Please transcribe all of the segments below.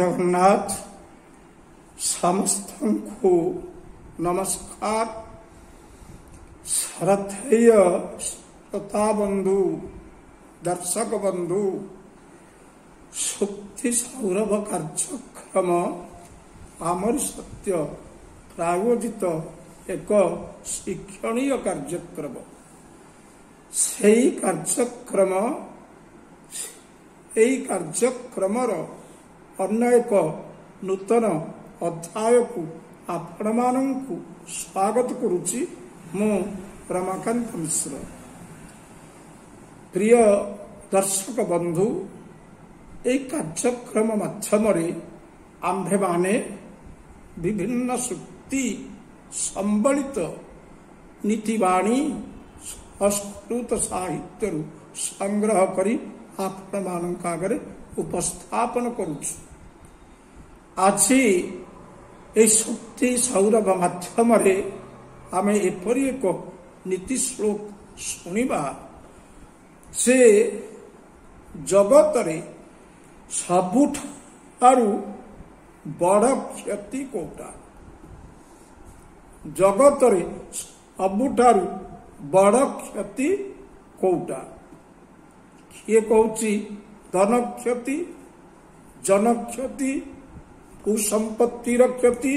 ଜଗନ୍ନାଥ। ସମସ୍ତଙ୍କୁ ନମସ୍କାର। ଶ୍ରଦ୍ଧେୟ ଶ୍ରୋତା ବନ୍ଧୁ, ଦର୍ଶକ ବନ୍ଧୁ, ଶକ୍ତି ସୌରଭ କାର୍ଯ୍ୟକ୍ରମ ଆମରି ସତ୍ୟ ପ୍ରାୟୋଜିତ ଏକ ଶିକ୍ଷଣୀୟ କାର୍ଯ୍ୟକ୍ରମ। ସେହି କାର୍ଯ୍ୟକ୍ରମର ଅନ୍ୟ ଏକ ନୂତନ ଅଧ୍ୟାୟକୁ ଆପଣମାନଙ୍କୁ ସ୍ୱାଗତ କରୁଛି। ମୁଁ ରମାକାନ୍ତ ମିଶ୍ର। ପ୍ରିୟ ଦର୍ଶକ ବନ୍ଧୁ, ଏହି କାର୍ଯ୍ୟକ୍ରମ ମାଧ୍ୟମରେ ଆମ୍ଭେମାନେ ବିଭିନ୍ନ ଶକ୍ତି ସମ୍ବଳିତ ନୀତିବାଣୀ ସଂସ୍କୃତ ସାହିତ୍ୟରୁ ସଂଗ୍ରହ କରି ଆପଣମାନଙ୍କ ଆଗରେ ଉପସ୍ଥାପନ କରୁଛୁ। ଆଜି ଏହି ଶକ୍ତି ସୌରଭ ମାଧ୍ୟମରେ ଆମେ ଏପରି ଏକ ନୀତି ଶ୍ଲୋକ ଶୁଣିବା ଯେ ଜଗତରେ ସବୁଠାରୁ ବଡ଼ କ୍ଷତି କୋଉଟା? ଜଗତରେ ସବୁଠାରୁ ବଡ଼ କ୍ଷତି କୋଉଟା? କିଏ କହୁଛି ଧନ କ୍ଷତି, ଜନ କ୍ଷତି, କୁସମ୍ପତ୍ତିର କ୍ଷତି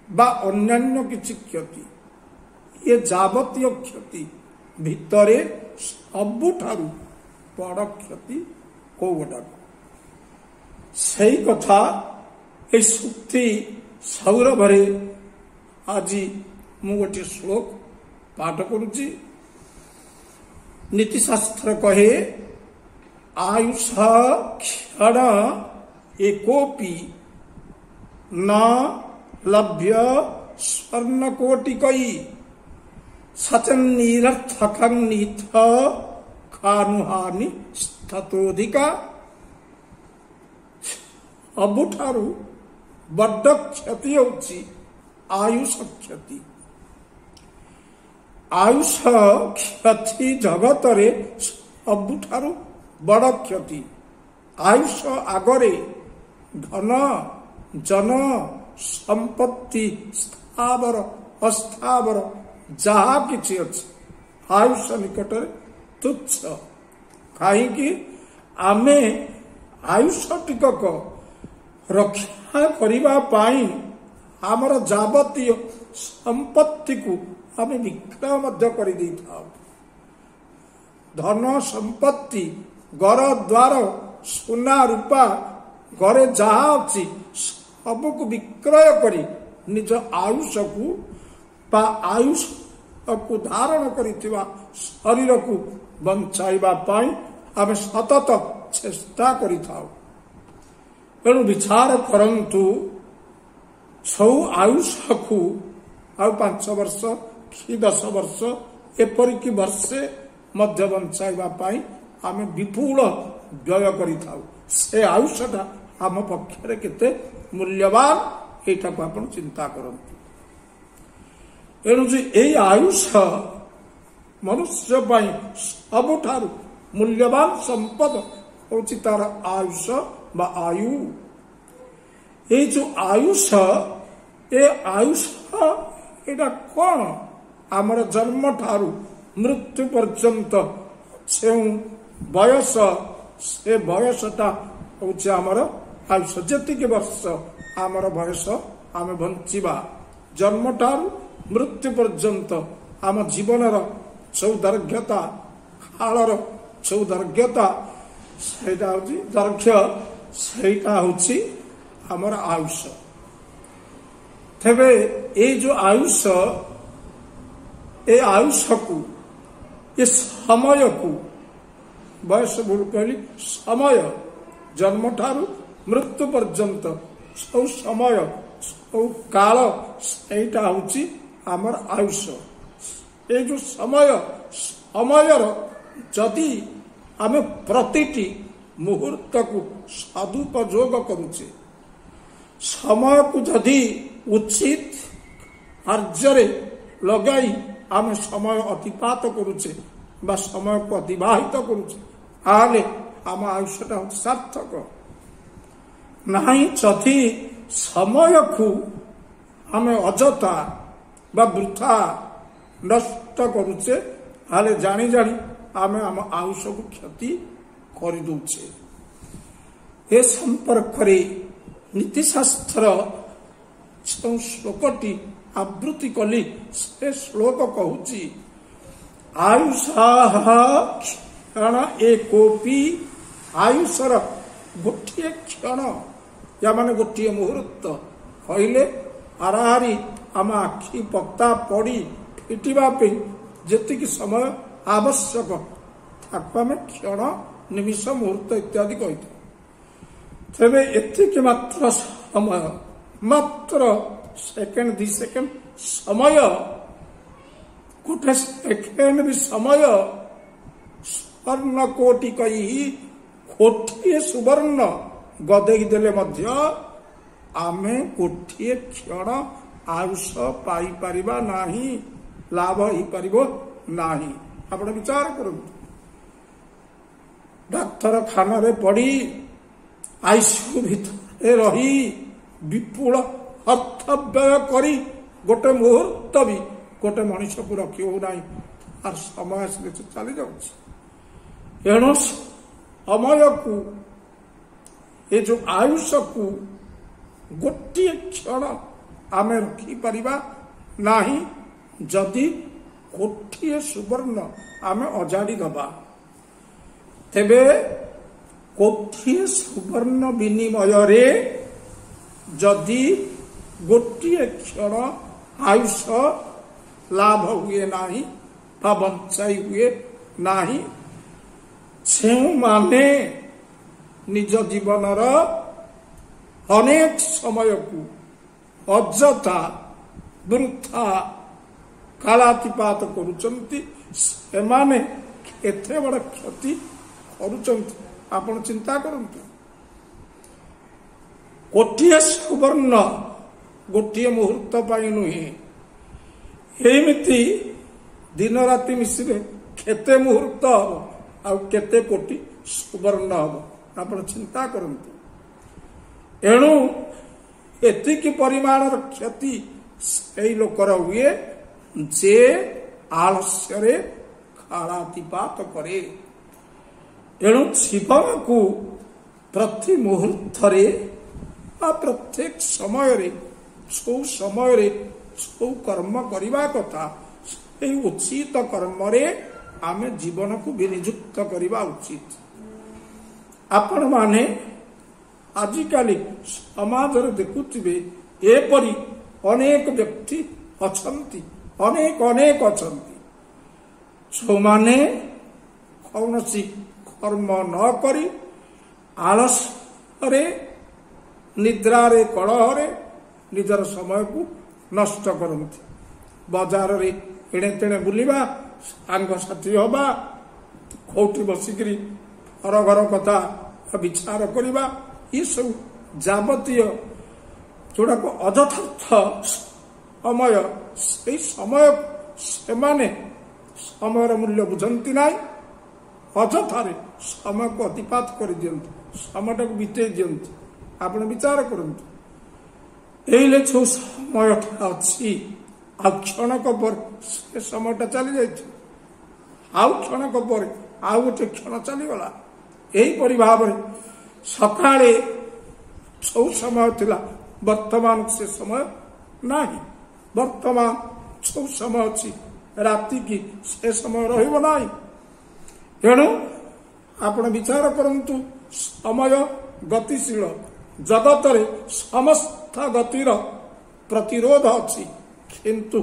ବା ଅନ୍ୟାନ୍ୟ କିଛି କ୍ଷତି। ଏ ଯାବତୀୟ କ୍ଷତି ଭିତରେ ସବୁଠାରୁ ବଡ଼ କ୍ଷତି କୋଉଟାକୁ? ସେଇ କଥା এই ଶକ୍ତି ସୌରଭରେ ଆଜି ମୁଁ ଗୋଟିଏ ଶ୍ଲୋକ ପାଠ କରୁଛି। ନୀତିଶାସ୍ତ୍ର କହେ, ଆୟୁଷ କ୍ଷଣ ଏକୋପି ন লভ্য স্বর্ণকোটিকৈ সচন্নিরর্থকং নিথ খানুহানি স্থতোধিকা। ସବୁଠାରୁ ବଡ଼ କ୍ଷତି ହେଉଛି ଆୟୁଷ କ୍ଷତି। ଆୟୁଷ କ୍ଷତି ଜଗତରେ ସବୁଠାରୁ ବଡ଼ କ୍ଷତି। ଆୟୁଷ ଆଗରେ ଧନ, ଜନ, ସମ୍ପତ୍ତି, ସ୍ଥାବର ଅସ୍ଥାବର ଯାହା କିଛି ଅଛି ଆୟୁଷ ନିକଟରେ ତୁଚ୍ଛ। କାହିଁକି? ଆମେ ଆୟୁଷ ଟିକକ ରକ୍ଷା କରିବା ପାଇଁ ଆମର ଯାବତୀୟ ସମ୍ପତ୍ତିକୁ ଆମେ ବିକ୍ରୟ ମଧ୍ୟ କରିଦେଇଥାଉ। ଧନ ସମ୍ପତ୍ତି, ଘର ଦ୍ୱାର, ସୁନା ରୂପା, ଘରେ ଯାହା ଅଛି ସବୁକୁ ବିକ୍ରୟ କରି ନିଜ ଆୟୁଷକୁ ବା ଆୟୁଷକୁ ଧାରଣ କରିଥିବା ଶରୀରକୁ ବଞ୍ଚାଇବା ପାଇଁ ଆମେ ସତତ ଚେଷ୍ଟା କରିଥାଉ। ତେଣୁ ବିଚାର କରନ୍ତୁ, ସବୁ ଆୟୁଷକୁ ଆଉ 5 ବର୍ଷ କି 10 ବର୍ଷ ଏପରିକି ବର୍ଷେ ମଧ୍ୟ ବଞ୍ଚାଇବା ପାଇଁ ଆମେ ବିପୁଳ ବ୍ୟୟ କରିଥାଉ। ସେ ଆୟୁଷଟା ଆମ ପକ୍ଷରେ କେତେ ମୂଲ୍ୟବାନ, ଏଇଟାକୁ ଆପଣ ଚିନ୍ତା କରନ୍ତୁ। ତେଣୁ ଯେ ଏଇ ଆୟୁଷ ମନୁଷ୍ୟ ପାଇଁ ସବୁଠାରୁ ମୂଲ୍ୟବାନ ସମ୍ପଦ ହେଉଛି ତାର ଆୟୁଷ ବା ଆୟୁ। ଏଇ ଯୋଉ ଆୟୁଷ, ଏ ଆୟୁଷ ଏଇଟା କଣ? ଆମର ଜନ୍ମ ଠାରୁ ମୃତ୍ୟୁ ପର୍ଯ୍ୟନ୍ତ ଯେଉଁ ବୟସ, ସେ ବୟସଟା ହେଉଛି ଆମର ଆୟୁଷ। ଯେତିକି ବର୍ଷ ଆମର ବୟସ ଆମେ ବଞ୍ଚିବା, ଜନ୍ମଠାରୁ ମୃତ୍ୟୁ ପର୍ଯ୍ୟନ୍ତ ଆମ ଜୀବନର ସୌଦୈର୍ଘ୍ୟତା, କାଳର ସୌଦୈର୍ଘ୍ୟତା, ସେଇଟା ହେଉଛି ଦୈର୍ଘ୍ୟ, ସେଇଟା ହେଉଛି ଆମର ଆୟୁଷ। ତେବେ ଏଇ ଯୋଉ ଆୟୁଷ, ଏ ଆୟୁଷକୁ, ଏ ସମୟକୁ, ବୟସ ଭୁଲ କହିଲି, ସମୟ, ଜନ୍ମଠାରୁ ମୃତ୍ୟୁ ପର୍ଯ୍ୟନ୍ତ ସବୁ ସମୟ, ସବୁ କାଳ, ସେଇଟା ହେଉଛି ଆମର ଆୟୁଷ। ଏଇ ଯୋଉ ସମୟର ଯଦି ଆମେ ପ୍ରତିଟି ମୁହୂର୍ତ୍ତକୁ ସଦୁପଯୋଗ କରୁଛେ, ସମୟକୁ ଯଦି ଉଚିତ କାର୍ଯ୍ୟରେ ଲଗାଇ ଆମେ ସମୟ ଅତିବାହିତ କରୁଛେ ବା ସମୟକୁ ଅତିବାହିତ କରୁଛେ, ତାହେଲେ ଆମ ଆୟୁଷଟା ହେଉଛି ସାର୍ଥକ। ନାହିଁ ଯଦି ସମୟକୁ ଆମେ ଅଯଥା ବା ବୃଥା ନଷ୍ଟ କରୁଛେ ତାହେଲେ ଜାଣି ଜାଣି ଆମେ ଆମ ଆୟୁଷକୁ କ୍ଷତି କରିଦେଉଛେ। ଏ ସମ୍ପର୍କରେ ନୀତିଶାସ୍ତ୍ର ଯେଉଁ ଶ୍ଲୋକଟି ଆବୃତ୍ତି କଲି ସେ ଶ୍ଲୋକ କହୁଛି ଆୟୁଷାଃ କ୍ଷଣ ଏକୋପି ଆୟୁଷର ଗୋଟିଏ କ୍ଷଣ ୟା ମାନେ ଗୋଟିଏ ମୁହୂର୍ତ୍ତ କହିଲେ ହାରାହାରି ଆମ ଆଖି ପତା ପଡ଼ି ଫିଟିବା ପାଇଁ ଯେତିକି ସମୟ ଆବଶ୍ୟକ ତାକୁ ଆମେ କ୍ଷଣ ନିମିଷ ମୁହୂର୍ତ୍ତ ଇତ୍ୟାଦି କହିଥାଉ। ତେବେ ଏତିକି ମାତ୍ର ସମୟ ମାତ୍ର ସେକେଣ୍ଡ 2 ସେକେଣ୍ଡ ସମୟ ଗୋଟେ ସେକେଣ୍ଡ ବି ସମୟ ସୁବର୍ଣ୍ଣ କୋଟି କହି କୋଟିଏ ସୁବର୍ଣ୍ଣ ଗଦେଇ ଦେଲେ ମଧ୍ୟ ଆମେ ଗୋଟିଏ କ୍ଷଣ ଆୟୁଷ ପାଇପାରିବା ନାହିଁ, ଲାଭ ହେଇପାରିବ ନାହିଁ। ଆପଣ ବିଚାର କରନ୍ତୁ, ଡାକ୍ତରଖାନାରେ ପଡ଼ି ଆଇସିୟୁ ଭିତରେ ରହି ବିପୁଳ ଅର୍ଥ ବ୍ୟୟ କରି ଗୋଟେ ମୁହୂର୍ତ୍ତ ବି ଗୋଟେ ମଣିଷକୁ ରଖି ହେଉନାହିଁ, ତାର ସମୟ ଆସିଲେ ସେ ଚାଲି ଯାଉଛି। ଏଣୁ ସମୟକୁ ଏ ଯେଉଁ ଆୟୁଷକୁ ଗୋଟିଏ କ୍ଷଣ ଆମେ ରଖିପାରିବା ନାହିଁ ଯଦି ଗୋଟିଏ ସୁବର୍ଣ୍ଣ ଆମେ ଅଜାଡ଼ି ଦେବା। ତେବେ ଗୋଟିଏ ସୁବର୍ଣ୍ଣ ବିନିମୟରେ ଯଦି ଗୋଟିଏ କ୍ଷଣ ଆୟୁଷ ଲାଭ ହୁଏ ନାହିଁ ବା ବଞ୍ଚାଇ ହୁଏ ନାହିଁ, ଯେଉଁମାନେ ନିଜ ଜୀବନର ଅନେକ ସମୟକୁ ଅଯଥା ବୃଥା କାଳାତିପାତ କରୁଛନ୍ତି ସେମାନେ କେତେ ବଡ଼ କ୍ଷତି କରୁଛନ୍ତି ଆପଣ ଚିନ୍ତା କରନ୍ତୁ। ଗୋଟିଏ ସୁବର୍ଣ୍ଣ ଗୋଟିଏ ମୁହୂର୍ତ୍ତ ପାଇଁ ନୁହେଁ, ଏମିତି ଦିନ ରାତି ମିଶିଲେ କେତେ ମୁହୂର୍ତ୍ତ ହବ ଆଉ କେତେ କୋଟି ସୁବର୍ଣ୍ଣ ହବ ଆପଣ ଚିନ୍ତା କରନ୍ତୁ। ଏଣୁ ଏତିକି ପରିମାଣର କ୍ଷତି ସେଇ ଲୋକର ହୁଏ ଯେ ଆଳସ୍ୟରେ କାଳାତିପାତ କରେ। ଏଣୁ ଜୀବନକୁ ପ୍ରତି ମୁହୂର୍ତ୍ତରେ ବା ପ୍ରତ୍ୟେକ ସମୟରେ ଯେଉଁ କର୍ମ କରିବା କଥା ସେଇ ଉଚିତ କର୍ମରେ ଆମେ ଜୀବନକୁ ବିନିଯୁକ୍ତ କରିବା ଉଚିତ। ଆପଣମାନେ ଆଜିକାଲି ସମାଜରେ ଦେଖୁଥିବେ ଏପରି ଅନେକ ବ୍ୟକ୍ତି ଅଛନ୍ତି, ଅନେକ ଅଛନ୍ତି ଯେଉଁମାନେ କୌଣସି କର୍ମ ନ କରି ଆଳସ୍ୟରେ ନିଦ୍ରାରେ କଳହରେ ନିଜର ସମୟକୁ ନଷ୍ଟ କରନ୍ତି। ବଜାରରେ ଏଣେ ତେଣେ ବୁଲିବା, ସାଙ୍ଗସାଥି ହବା, କୋଉଠି ବସିକିରି ଘର କଥା ବିଚାର କରିବା, ଏସବୁ ଯାବତୀୟ ଯୋଉଟାକ ଅଯଥାର୍ଥ ସମୟ, ସେଇ ସମୟ ସେମାନେ ସମୟର ମୂଲ୍ୟ ବୁଝନ୍ତି ନାହିଁ, ଅଯଥାରେ ସମୟକୁ ଅତିପାତ କରିଦିଅନ୍ତି, ସମୟଟାକୁ ବିତେଇ ଦିଅନ୍ତି। ଆପଣ ବିଚାର କରନ୍ତୁ, ଏଇଲେ ଯେଉଁ ସମୟଟା ଅଛି ଆଉ କ୍ଷଣକ ପରେ ସେ ସମୟଟା ଚାଲି ଯାଇଥିବ, ଆଉ କ୍ଷଣକ ପରେ ଆଉ ଗୋଟେ କ୍ଷଣ ଚାଲିଗଲା। ଏହିପରି ଭାବରେ ସକାଳେ ଯେଉଁ ସମୟ ଥିଲା ବର୍ତ୍ତମାନ ସେ ସମୟ ନାହିଁ, ବର୍ତ୍ତମାନ ଯେଉଁ ସମୟ ଅଛି ରାତିକି ସେ ସମୟ ରହିବ ନାହିଁ। ଏଣୁ ଆପଣ ବିଚାର କରନ୍ତୁ, ସମୟ ଗତିଶୀଳ, ଜଗତରେ ସମସ୍ତ ଗତିର ପ୍ରତିରୋଧ ଅଛି, କିନ୍ତୁ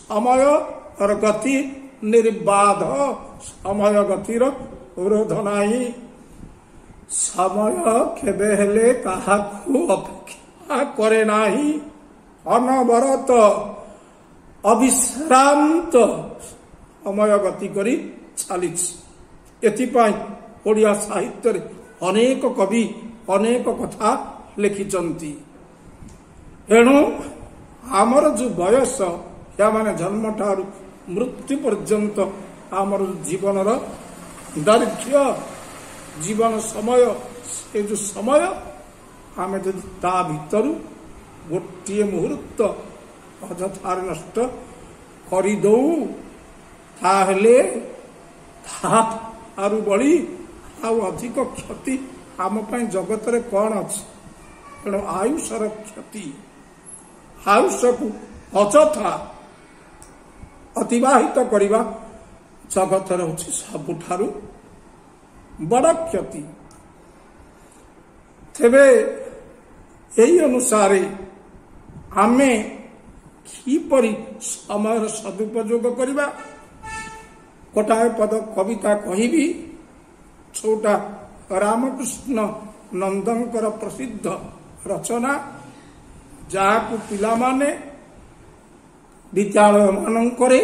ସମୟର ଗତି ନିର୍ବାଧ, ସମୟ ଗତିର ରୋଧ ନାହିଁ। ସମୟ କେବେ ହେଲେ କାହାକୁ ଅପେକ୍ଷା କରେ ନାହିଁ, ଅନବରତ ଅବିଶ୍ରାନ୍ତ ସମୟ ଗତି କରି ଚାଲିଛି। ଏଥିପାଇଁ ଓଡ଼ିଆ ସାହିତ୍ୟରେ ଅନେକ କବି ଅନେକ କଥା ଲେଖିଛନ୍ତି। ଏଣୁ ଆମର ଯେଉଁ ବୟସ, ମାନେ ଜନ୍ମଠାରୁ ମୃତ୍ୟୁ ପର୍ଯ୍ୟନ୍ତ ଆମର ଜୀବନର ଦୈର୍ଘ୍ୟ, ଜୀବନ ସମୟ, ସେ ଯେଉଁ ସମୟ आमे जदि ता भितरु गोटे मुहूर्त अजथार नष्ट करदौ ताहेले तारु बड़ी आउ अधिक क्षति आम जगत रे कौन अच्छी। तेणु आयुषर क्षति आयुष को अजथा अतिवाहित करवा जगत हूँ सबुठारु बड़ क्षति। तेबे यही अनुसार आमे किपरि समय सदुपयोग करवा गोटाए पद कविता कहिबी छोटा रामकृष्ण नंदनकर प्रसिद्ध रचना जाकु पिला माने विद्यालय मानकरे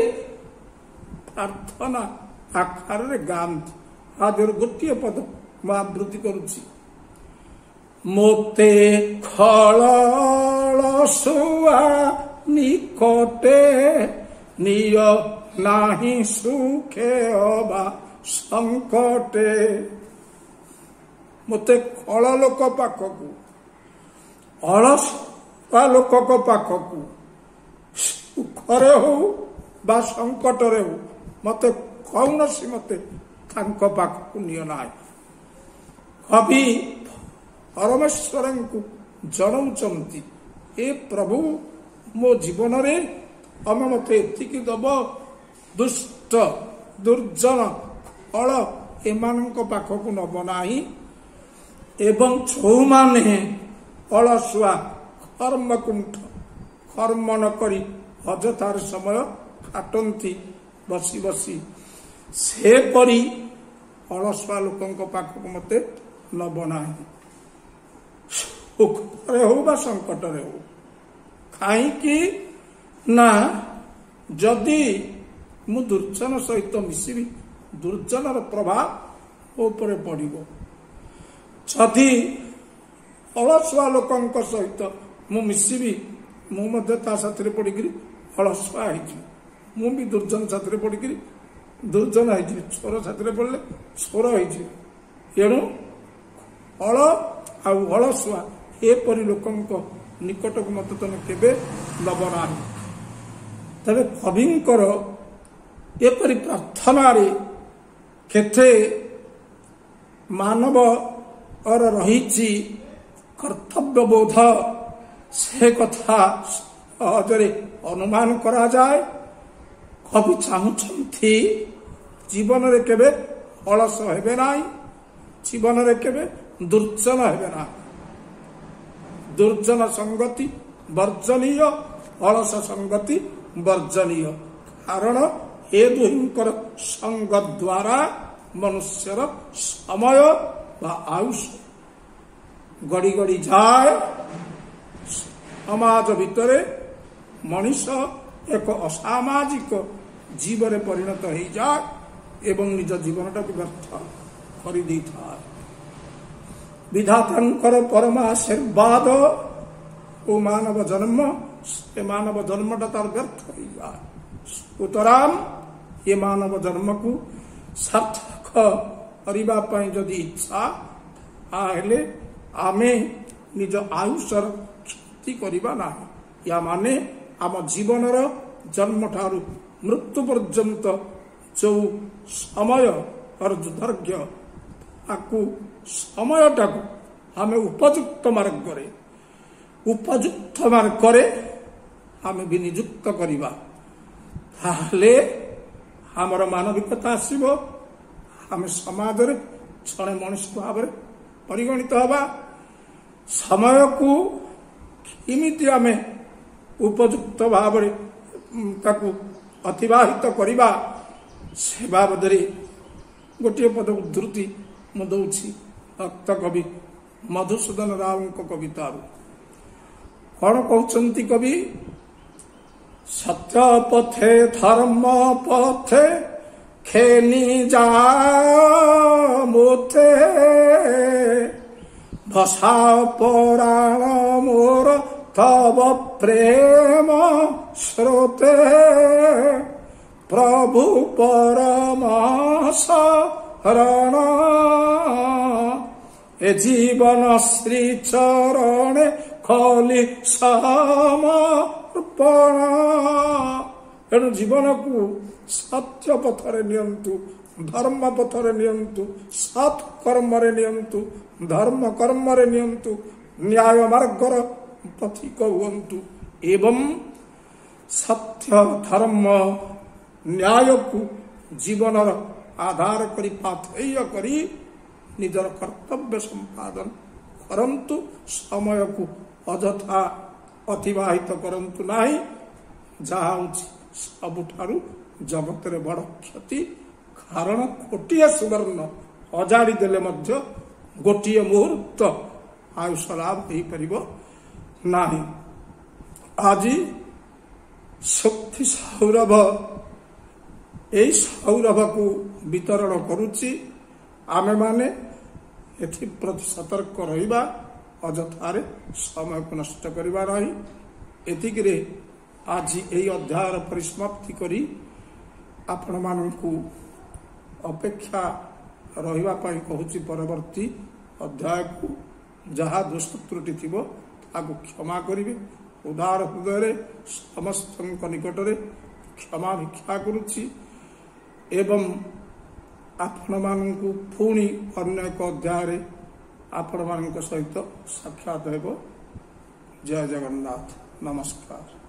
प्रार्थना आकार रे गांधी आदर गोटे पद मैं आवृत्ति करुछि। मोते खलसुआ निकटे निय नाही सुखे अबा संकटे। मते खल लोक पाखकू अलसुआ लोक पाखकू सुखरे हो बा संकटरे हो मते कौनसी मते तांको पाखकू निय नाय। कवि परमेश्वर को जनाउचंती ए प्रभु मो जीवन रे अमे मते एतिकी दब दुष्ट दुर्जन फल एमानक पाखकू नब नाही एवं छौ माने अलसुआ कर्मकुंठ कर्म न करी अजथार समय काटंती बसी बसी से परी अलसुआ लोकंक पाखकू मते नब नाही। सुखरे हो बा संकटरे हो कहीं ना जदि मु दुर्जन सहित मिसिबी दुर्जनर प्रभाव ऊपर पड़िबो। जदि अलसुआ लोकंक सहित मु मिसिबी मु मध्य ता साथरे पड़िकरी अलसुआ होइछि मु भी दुर्जन साथरे पड़िकरी दुर्जन होइछि छोर साथरे पड़ले छोर होइछि। एणु अल आउ अलसुआ एपरी लोकंक निकट को मत तने केबे नब नाही। तबे कविंकर एपरी प्रार्थना रे केते मानव और रहीची कर्तव्य बोध से कथा सहजरे अनुमान करा जाए। कवि चाहुछंती जीवन रे केबे अलस हेबे नाही जीवन रे केबे दुर्जन हेबे नाही। दुर्जन संगति वर्जनीय अलस संगति वर्जनीय कारण ए दुहिंकर संग द्वारा मनुष्यर समय व आयुष गड़ी गड़ी जाए। समाज भितरे मनीष एक असामाजिक जीवन परिणत हो जाए एवं निज जीवनटा व्यर्थ कर विधातांकर परम आशीर्वाद ओ मानव जन्म से मानव जन्मटा तार व्यर्थ हो जाए। सुतराम ये मानव जन्म को सार्थक करबा पई जदि इच्छा आले आमे निज आयुषर क्षति करबा ना या माने आम जीवनर जन्म ठारू मृत्यु पर्यंत जो समय और दुर्भाग्य आकु समयटा को आमे उपयुक्त मार्ग आमे विनियुक्त करिबा ताहले हमर मानविकता आसीबो आमे समाज रे जड़े मनुष्य भाव में परिगणित हवा। समय को किमिति आमे उपयुक्त भाव में ताकू अतिवाहित करवा से बाबद गोटे पद उद्धृति मु दौछि भक्त कवि मधुसूदन राव कविता कौन कहते कवि सत्य पथे धर्म पथे खेनी जा मोथे भसा पुराण मोर तब प्रेम स्रोते प्रभु परम शरण ଏ ଜୀବନ ଶ୍ରୀ ଚରଣେ ଖୋଲି ସମର୍ପଣ। ଏଣୁ ଜୀବନକୁ ସତ୍ୟ ପଥରେ ନିଅନ୍ତୁ, ଧର୍ମ ପଥରେ ନିଅନ୍ତୁ, ସତ୍ କର୍ମରେ ନିଅନ୍ତୁ, ଧର୍ମ କର୍ମରେ ନିଅନ୍ତୁ, ନ୍ୟାୟ ମାର୍ଗର ପଥିକ ହୁଅନ୍ତୁ ଏବଂ ସତ୍ୟ ଧର୍ମ ନ୍ୟାୟକୁ ଜୀବନର ଆଧାର କରି ପାଥେୟ କରି ନିଜର କର୍ତ୍ତବ୍ୟ ସମ୍ପାଦନ କରନ୍ତୁ। ସମୟକୁ ଅଯଥା ଅତିବାହିତ କରନ୍ତୁ ନାହିଁ, ଯାହା ହେଉଛି ସବୁଠାରୁ ଜଗତରେ ବଡ଼ କ୍ଷତି। କାରଣ ଗୋଟିଏ ସୁବର୍ଣ୍ଣ ଅଜାଡ଼ି ଦେଲେ ମଧ୍ୟ ଗୋଟିଏ ମୁହୂର୍ତ୍ତ ଆୟୁଷ ଲାଭ ହେଇପାରିବ ନାହିଁ। ଆଜି ଶକ୍ତି ସୌରଭ ଏହି ସୌରଭକୁ ବିତରଣ କରୁଛି। ଆମେମାନେ ଏଥିପ୍ରତି ସତର୍କ ରହିବା, ଅଯଥାରେ ସମୟକୁ ନଷ୍ଟ କରିବା ନାହିଁ। ଏତିକିରେ ଆଜି ଏହି ଅଧ୍ୟାୟର ପରିସମାପ୍ତି କରି ଆପଣମାନଙ୍କୁ ଅପେକ୍ଷା ରହିବା ପାଇଁ କହୁଛି ପରବର୍ତ୍ତୀ ଅଧ୍ୟାୟକୁ। ଯାହା ଦୋଷ ତ୍ରୁଟି ଥିବ ତାକୁ କ୍ଷମା କରିବେ। ଉଦାର ହୃଦୟରେ ସମସ୍ତଙ୍କ ନିକଟରେ କ୍ଷମା ଭିକ୍ଷା କରୁଛି ଏବଂ ଆପଣମାନଙ୍କୁ ପୁଣି ଅନ୍ୟ ଏକ ଅଧ୍ୟାୟରେ ଆପଣମାନଙ୍କ ସହିତ ସାକ୍ଷାତ ହେବ। ଜୟ ଜଗନ୍ନାଥ, ନମସ୍କାର।